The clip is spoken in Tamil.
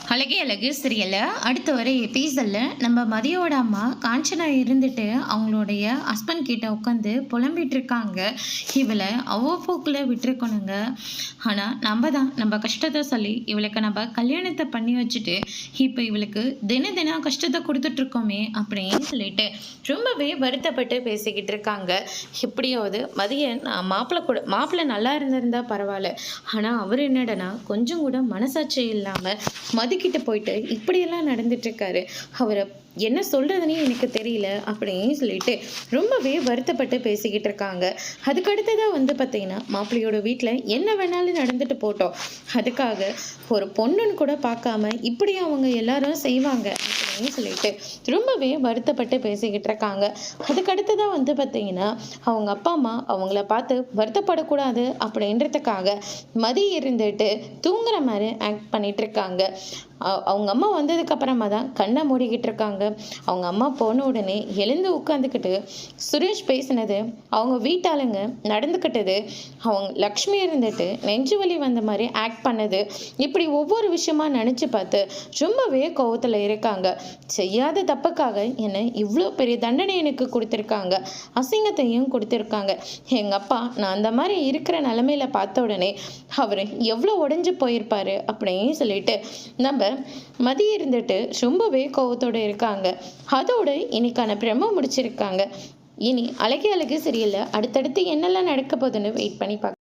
அழகே அழகு சீரியல்ல அடுத்த வர எபிசோடில் நம்ம மதியோட அம்மா காஞ்சனா இருந்துட்டு அவங்களுடைய ஹஸ்பண்ட் கிட்ட உட்காந்து புலம்பிட்டு இருக்காங்க. இவளை அவ்வப்போக்கில் விட்டுருக்கணுங்க. ஆனால் நம்ம கஷ்டத்தை சொல்லி இவளுக்கு நம்ம கல்யாணத்தை பண்ணி வச்சுட்டு இப்போ இவளுக்கு தினம் கஷ்டத்தை கொடுத்துட்ருக்கோமே அப்படின்னு சொல்லிட்டு ரொம்பவே வருத்தப்பட்டு பேசிக்கிட்டு இருக்காங்க. எப்படியாவது மதியம் மாப்பிள்ளை நல்லா இருந்திருந்தா பரவாயில்ல, ஆனால் அவர் என்னடனா கொஞ்சம் கூட மனசாட்சி இல்லாமல் மதிக்கிட்டு போயிட்டு இப்படியெல்லாம் நடந்துட்டு இருக்காரு. அவரை என்ன சொல்றதுன்னே எனக்கு தெரியல அப்படின்னு சொல்லிட்டு ரொம்பவே வருத்தப்பட்டு பேசிக்கிட்டு இருக்காங்க. அதுக்கு அடுத்ததாக பார்த்தீங்கன்னா மாப்பிள்ளையோட வீட்டில் என்ன வேணாலும் நடந்துட்டு போட்டோம், அதுக்காக ஒரு பொண்ணுன்னு கூட பார்க்காம இப்படி அவங்க எல்லாரும் செய்வாங்க அப்படின்னு சொல்லிட்டு ரொம்பவே வருத்தப்பட்டு பேசிக்கிட்டு இருக்காங்க. அதுக்கு அடுத்ததாக பார்த்தீங்கன்னா அவங்க அப்பா அம்மா அவங்கள பார்த்து வருத்தப்படக்கூடாது அப்படின்றதுக்காக மதி இருந்துட்டு தூங்குற மாதிரி ஆக்ட் பண்ணிட்டு இருக்காங்க. அவங்க அம்மா வந்ததுக்கு அப்புறமா தான் கண்ணை மூடிக்கிட்டு இருக்காங்க. அவங்க அம்மா போன உடனே எழுந்து உட்காந்துக்கிட்டு சுரேஷ் பேசினது, அவங்க வீட்டாளுங்க நடந்துக்கிட்டது, அவங்க லக்ஷ்மி இருந்துட்டு நெஞ்சு வலி வந்த மாதிரி ஆக்ட் பண்ணது, இப்படி ஒவ்வொரு விஷயமா நினச்சி பார்த்து ரொம்பவே கோவத்தில் இருக்காங்க. செய்யாத தப்புக்காக என்னை இவ்வளோ பெரிய தண்டனை எனக்கு கொடுத்துருக்காங்க, அசிங்கத்தையும் கொடுத்துருக்காங்க. எங்கள் அப்பா நான் அந்த மாதிரி இருக்கிற நிலமையில பார்த்த உடனே அவர் எவ்வளோ உடஞ்சி போயிருப்பாரு அப்படின்னு சொல்லிட்டு நம்ம மதி இருந்துட்டு ரொம்பவே கோவத்தோடு இருக்காங்க. அதோட இன்னைக்கான பிரமோ முடிச்சிருக்காங்க. இனி அழகே அழகு சீரியல்ல அடுத்தடுத்து என்னெல்லாம் நடக்க போகுதுன்னு வெயிட் பண்ணி பார்க்க.